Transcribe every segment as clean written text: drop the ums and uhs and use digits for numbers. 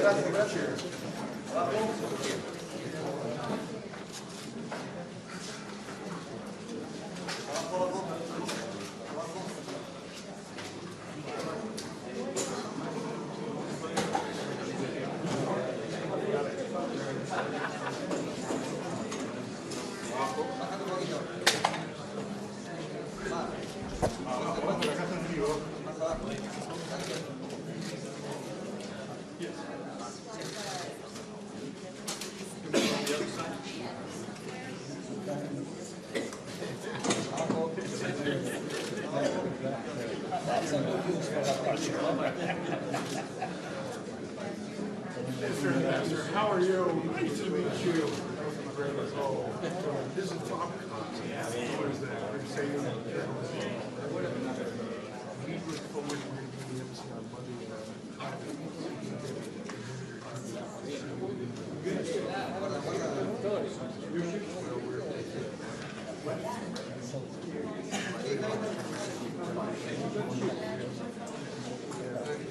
Grazie, grazie. Mr. How are you? Nice to meet you. Oh, this is Bob. What is that? Are you saying we look forward to meeting him on Monday.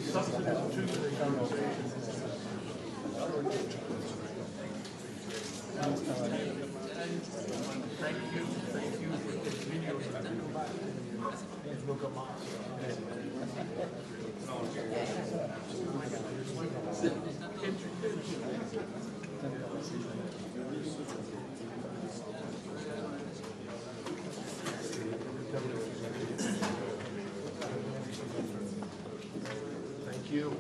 Substantive Tuesday conversation. Thank you for this video. Look at mine. Thank you.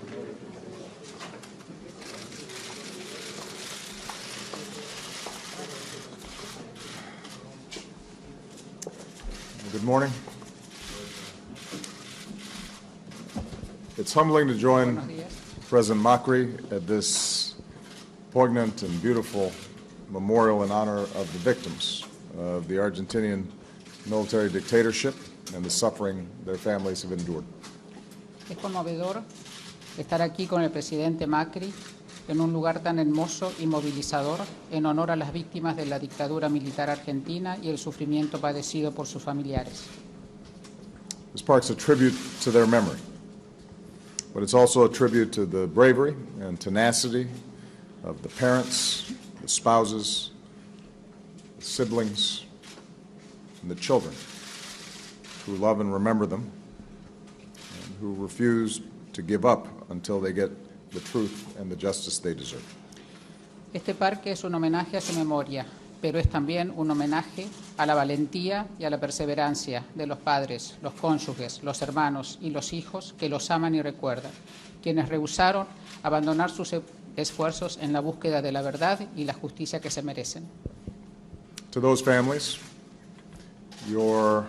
Good morning. It's humbling to join President Macri at this poignant and beautiful memorial in honor of the victims of the Argentinian military dictatorship and the suffering their families have endured. Es conmovedor estar aquí con el presidente Macri en un lugar tan hermoso y movilizador en honor a las víctimas de la dictadura militar argentina y el sufrimiento padecido por sus familiares. This park's a tribute to their memory, but it's also a tribute to the bravery and tenacity of the parents, the spouses, the siblings, and the children who love and remember them and who refuse to give up until they get the truth and the justice they deserve. Este parque es un homenaje a su memoria, pero es también un homenaje a la valentía y a la perseverancia de los padres, los cónyuges, los hermanos y los hijos que los aman y recuerdan, quienes rehusaron abandonar sus esfuerzos en la búsqueda de la verdad y la justicia que se merecen. To those families, your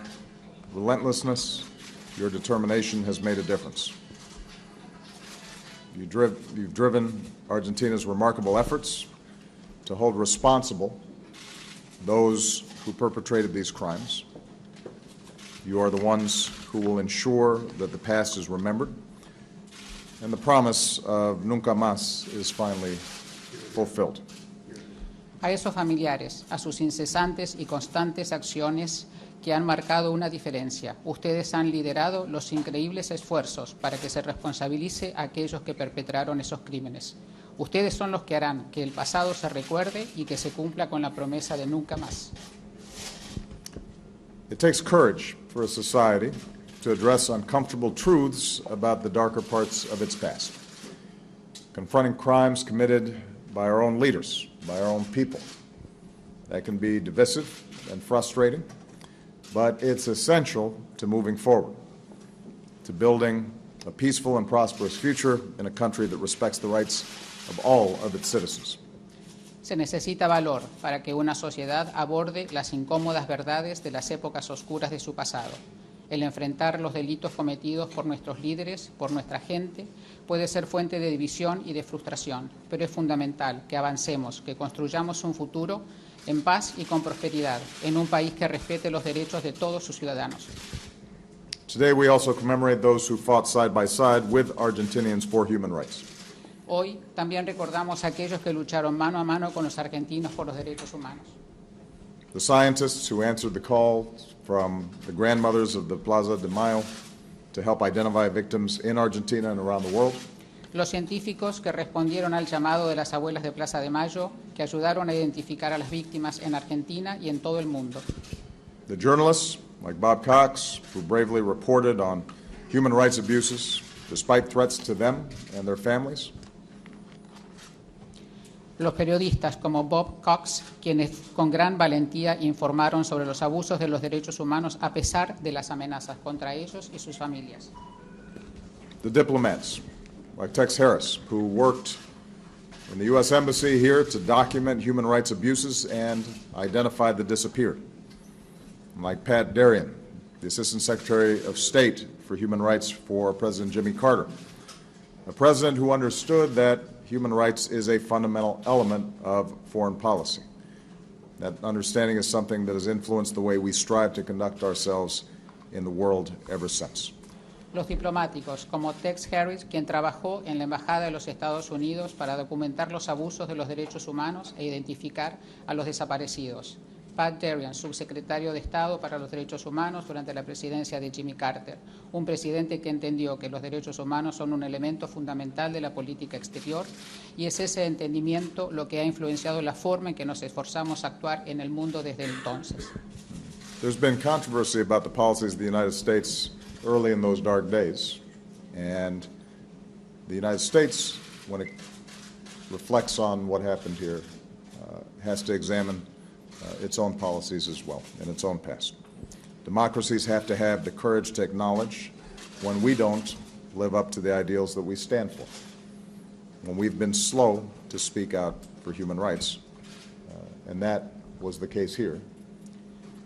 relentlessness, your determination has made a difference. You've driven Argentina's remarkable efforts to hold responsible those who perpetrated these crimes. You are the ones who will ensure that the past is remembered and the promise of nunca más is finally fulfilled. A esos familiares, a sus incesantes y constantes acciones que han marcado una diferencia. Ustedes han liderado los increíbles esfuerzos para que se responsabilice a aquellos que perpetraron esos crímenes. Ustedes son los que harán que el pasado se recuerde y que se cumpla con la promesa de nunca más. It takes courage for a society to address uncomfortable truths about the darker parts of its past. Confronting crimes committed by our own leaders, by our own people. That can be divisive and frustrating, but it's essential to moving forward, to building a peaceful and prosperous future in a country that respects the rights of all of its citizens. Se necesita valor para que una sociedad aborde las incómodas verdades de las épocas oscuras de su pasado. El enfrentar los delitos cometidos por nuestros líderes, por nuestra gente, puede ser fuente de división y de frustración, pero es fundamental que avancemos, que construyamos un futuro en paz y con prosperidad, en un país que respete los derechos de todos sus ciudadanos. Today we also commemorate those who fought side by side with Argentinians for human rights. Hoy también recordamos a aquellos que lucharon mano a mano con los argentinos por los derechos humanos. The scientists who answered the call from the grandmothers of the Plaza de Mayo to help identify victims in Argentina and around the world. Los científicos que respondieron al llamado de las abuelas de Plaza de Mayo, que ayudaron a identificar a las víctimas en Argentina y en todo el mundo. The journalists, like Bob Cox, who bravely reported on human rights abuses despite threats to them and their families. Los periodistas como Bob Cox, quienes con gran valentía informaron sobre los abusos de los derechos humanos a pesar de las amenazas contra ellos y sus familias. The diplomats, like Tex Harris, who worked in the U.S. Embassy here to document human rights abuses and identify the disappeared. Like Pat Darien, the Assistant Secretary of State for Human Rights for President Jimmy Carter, a president who understood that human rights is a fundamental element of foreign policy. That understanding is something that has influenced the way we strive to conduct ourselves in the world ever since. Los diplomáticos, como Tex Harris, quien trabajó en la Embajada de los Estados Unidos para documentar los abusos de los derechos humanos e identificar a los desaparecidos. Pat Darien, subsecretario de Estado para los Derechos Humanos durante la presidencia de Jimmy Carter, un presidente que entendió que los derechos humanos son un elemento fundamental de la política exterior y es ese entendimiento lo que ha influenciado la forma en que nos esforzamos a actuar en el mundo desde entonces. There's been controversy about the policies of the United States early in those dark days, and the United States, when it reflects on what happened here, has to examine its own policies as well, in its own past. Democracies have to have the courage to acknowledge when we don't live up to the ideals that we stand for. When we've been slow to speak out for human rights, and that was the case here.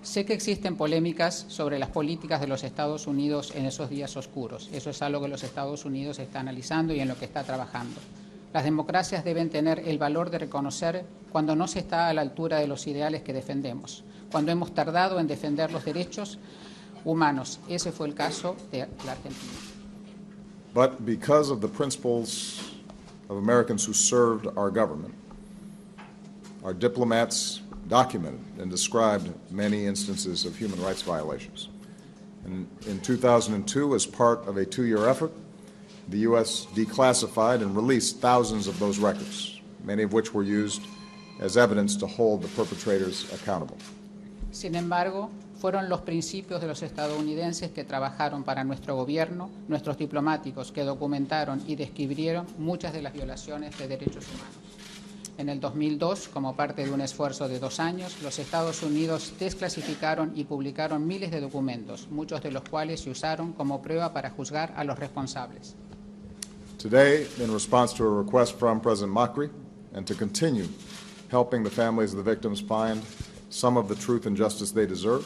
Sé que existen polémicas sobre las políticas de los Estados Unidos en esos días oscuros. Eso es algo que los Estados Unidos está analizando y en lo que está trabajando. Las democracias deben tener el valor de reconocer cuando no se está a la altura de los ideales que defendemos, cuando hemos tardado en defender los derechos humanos. Ese fue el caso de la Argentina. But because of the principles of Americans who served our government, our diplomats documented and described many instances of human rights violations. And in 2002, as part of a two-year effort, the U.S. declassified and released thousands of those records, many of which were used as evidence to hold the perpetrators accountable. Sin embargo, fueron los principios de los estadounidenses que trabajaron para nuestro gobierno, nuestros diplomáticos que documentaron y describieron muchas de las violaciones de derechos humanos. En el 2002, como parte de un esfuerzo de 2 años, los Estados Unidos desclasificaron y publicaron miles de documentos, muchos de los cuales se usaron como prueba para juzgar a los responsables. Today, in response to a request from President Macri and to continue helping the families of the victims find some of the truth and justice they deserve,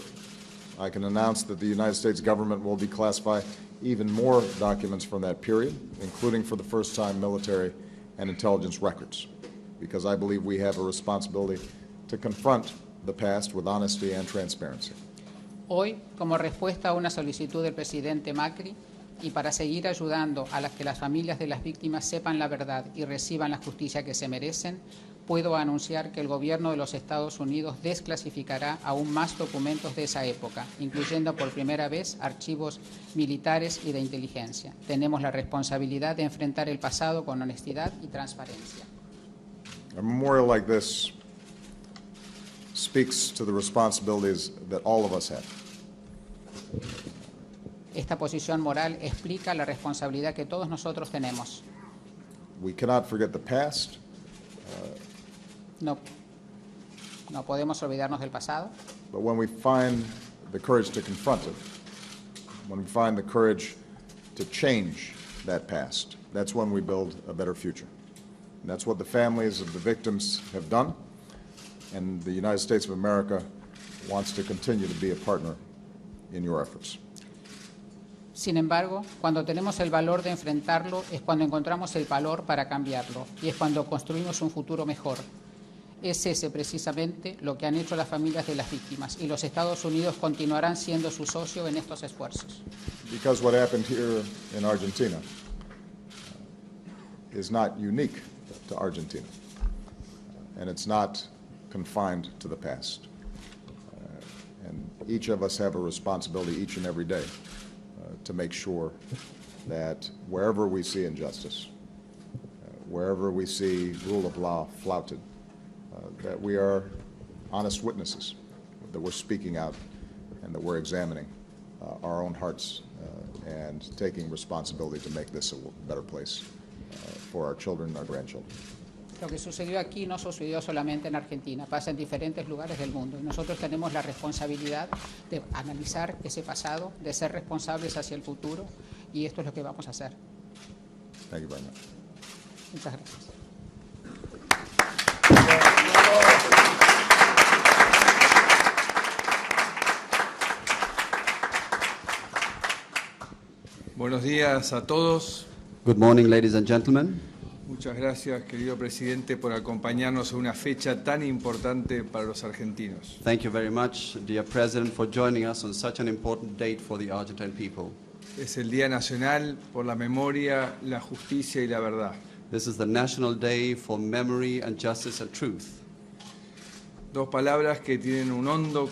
I can announce that the United States government will declassify even more documents from that period, including for the first time military and intelligence records, because I believe we have a responsibility to confront the past with honesty and transparency. Hoy, como respuesta a una solicitud del presidente Macri y para seguir ayudando a que las familias de las víctimas sepan la verdad y reciban la justicia que se merecen, puedo anunciar que el gobierno de los Estados Unidos desclasificará aún más documentos de esa época, incluyendo por primera vez archivos militares y de inteligencia. Tenemos la responsabilidad de enfrentar el pasado con honestidad y transparencia. A memorial like this speaks to the responsibilities that all of us have. Esta posición moral explica la responsabilidad que todos nosotros tenemos. We cannot forget the past. No podemos olvidarnos del pasado, But when we find the courage to confront it, when we find the courage to change that past, that's when we build a better future. And that's what the families of the victims have done, and the United States of America wants to continue to be a partner in your efforts. Sin embargo, cuando tenemos el valor de enfrentarlo es cuando encontramos el valor para cambiarlo y es cuando construimos un futuro mejor. Es ese precisamente lo que han hecho las familias de las víctimas y los Estados Unidos continuarán siendo su socio en estos esfuerzos. Because what happened here in Argentina is not unique to Argentina, and it's not confined to the past. And each of us have a responsibility each and every day to make sure that wherever we see injustice, wherever we see rule of law flouted, that we are honest witnesses, that we're speaking out and that we're examining our own hearts and taking responsibility to make this a better place for our children and our grandchildren. Lo que sucedió aquí no sucedió solamente en Argentina, pasa en diferentes lugares del mundo. Y nosotros tenemos la responsabilidad de analizar ese pasado, de ser responsables hacia el futuro, y esto es lo que vamos a hacer. Thank you very much. Muchas gracias. Buenos días a todos. Good morning, ladies and gentlemen. Muchas gracias, querido presidente, por acompañarnos en una fecha tan importante para los argentinos. Thank you very much, dear President, for joining us on such an important date for the Argentine people. Es el Día Nacional por la Memoria, la Justicia y la Verdad. This is the National Day for Memory and Justice and Truth. Dos palabras que tienen un hondo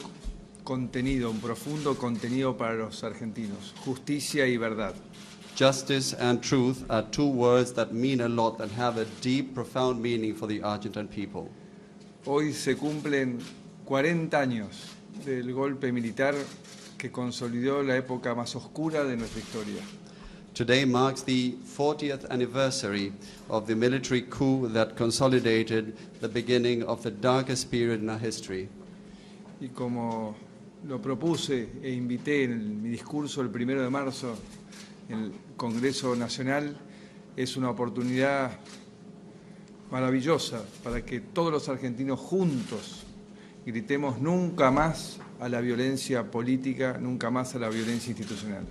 contenido, un profundo contenido para los argentinos: justicia y verdad. Justice and truth are two words that mean a lot and have a deep, profound meaning for the Argentine people. Hoy se cumplen 40 años del golpe militar que consolidó la época más oscura de nuestra historia. Today marks the 40th anniversary of the military coup that consolidated the beginning of the darkest period in our history. Y como lo propuse e invité en mi discurso el 1 de marzo en el Congreso Nacional, es una oportunidad maravillosa para que todos los argentinos juntos gritemos nunca más a la violencia política, nunca más a la violencia institucional.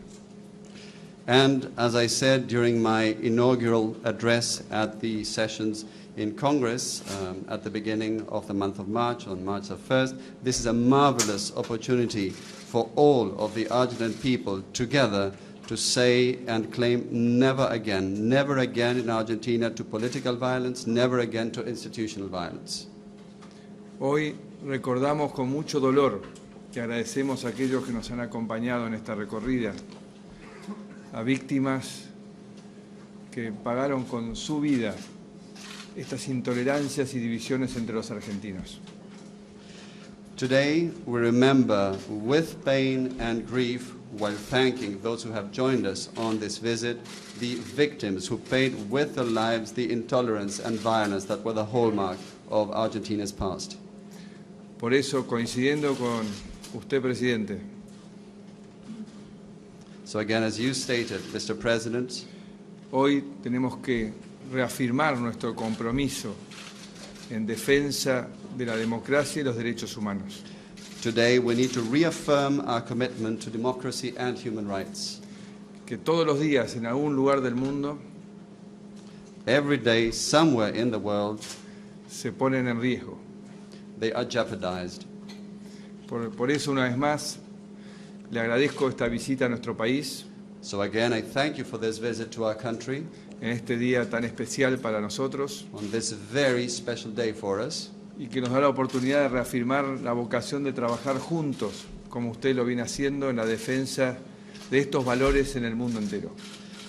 And as I said during my inaugural address at the sessions in Congress at the beginning of the month of March, on March the 1st, this is a marvelous opportunity for all of the Argentine people together to say and claim never again in Argentina to political violence, never again to institutional violence. Hoy recordamos con mucho dolor y agradecemos a aquellos que nos han acompañado en esta recorrida, a víctimas que pagaron con su vida estas intolerancias y divisiones entre los argentinos. Today we remember with pain and grief, while thanking those who have joined us on this visit, the victims who paid with their lives the intolerance and violence that were the hallmark of Argentina's past. Por eso, coincidiendo con usted, Presidente, So again, as you stated, Mr. President, hoy tenemos que reafirmar nuestro compromiso en defensa de la democracia y los derechos humanos. today we need to reaffirm our commitment to democracy and human rights. Que todos los días, en algún lugar del mundo, Every day, somewhere in the world, se ponen en riesgo. they are jeopardized. Por eso, una vez más, le agradezco esta visita a nuestro país So again, I thank you for this visit to our country en este día tan especial para nosotros on this very special day for us, y que nos da la oportunidad de reafirmar la vocación de trabajar juntos, como usted lo viene haciendo, en la defensa de estos valores en el mundo entero.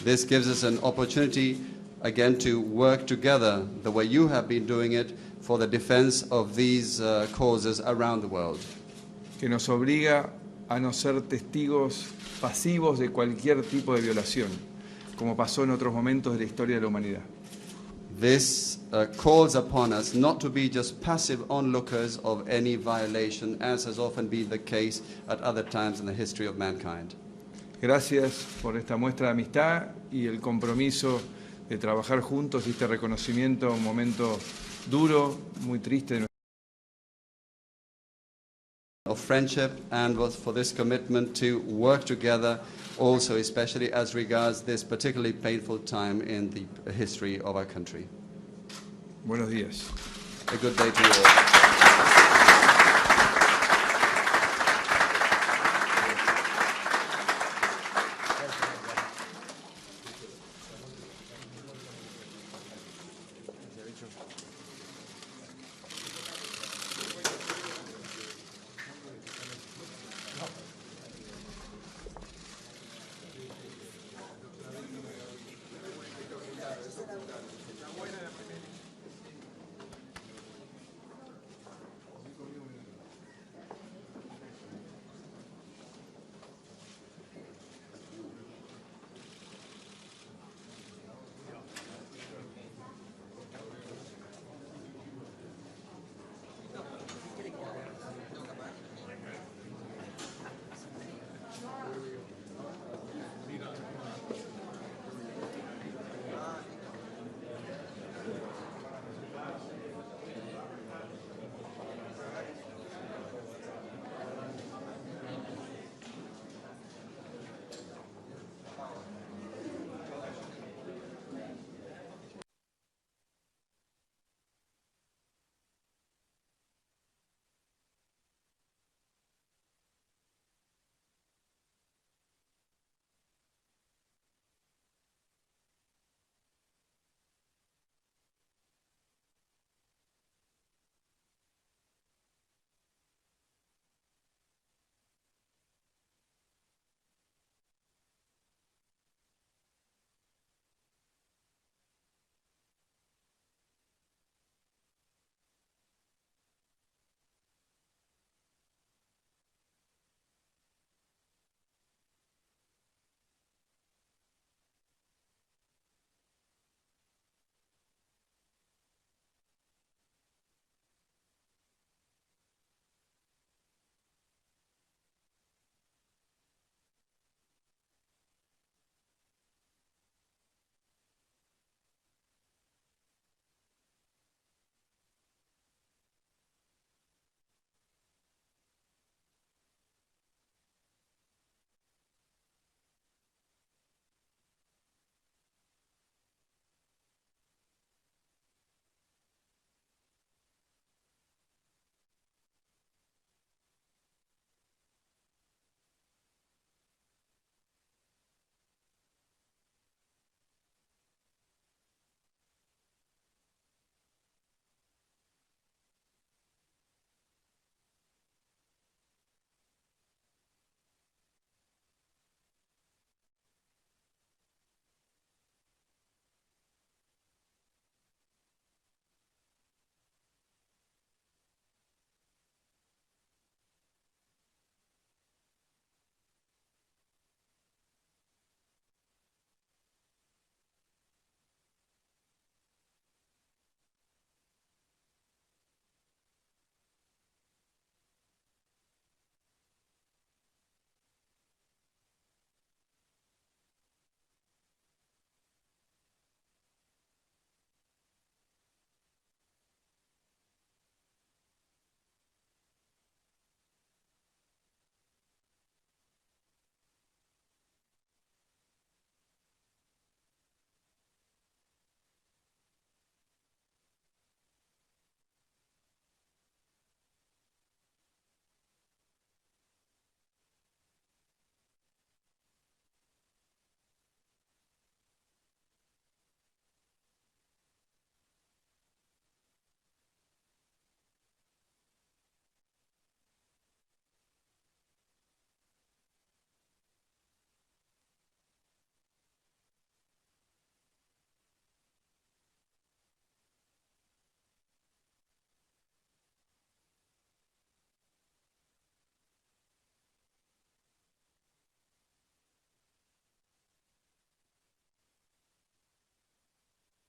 This gives us an opportunity again to work together the way you have been doing it for the defense of these causes around the world. Que nos obliga a no ser testigos pasivos de cualquier tipo de violación, como pasó en otros momentos de la historia de la humanidad. This calls upon us not to be just passive onlookers of any violation, as has often been the case at other times in the history of mankind. Gracias por esta muestra de amistad y el compromiso de trabajar juntos y este reconocimiento a un momento duro, muy triste de nuestra Of friendship and for this commitment to work together also, especially as regards this particularly painful time in the history of our country. Buenos días. A good day to you all.